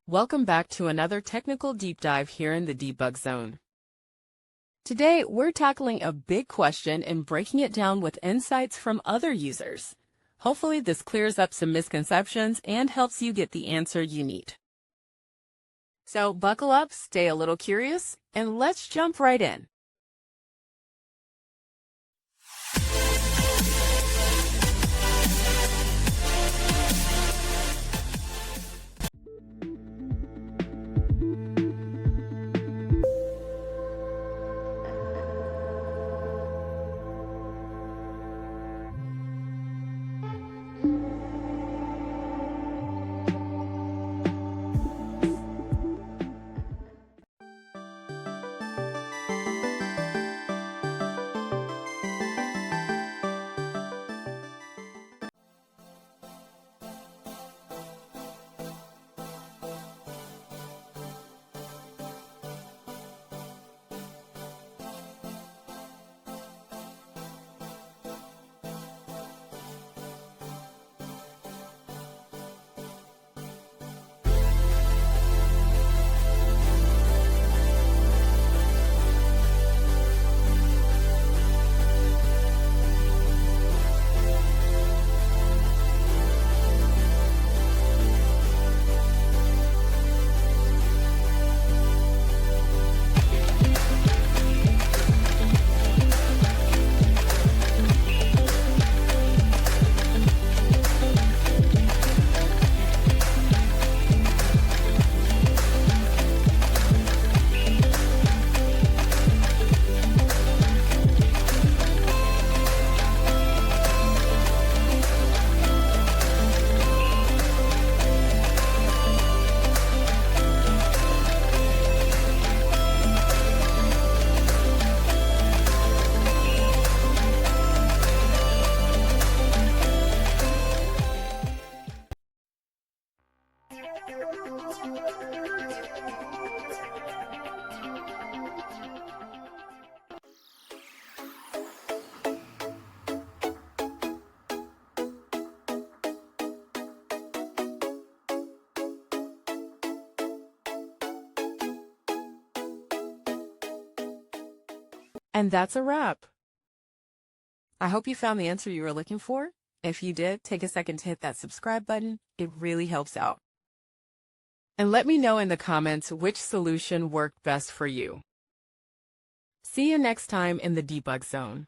Welcome back to another technical deep dive here in the debug zone. Today, we're tackling a big question and breaking it down with insights from other users. Hopefully, this clears up some misconceptions and helps you get the answer you need. So buckle up, stay a little curious, and let's jump right in. And that's a wrap. I hope you found the answer you were looking for. If you did, take a second to hit that subscribe button. It really helps out. And let me know in the comments which solution worked best for you. See you next time in the debug zone.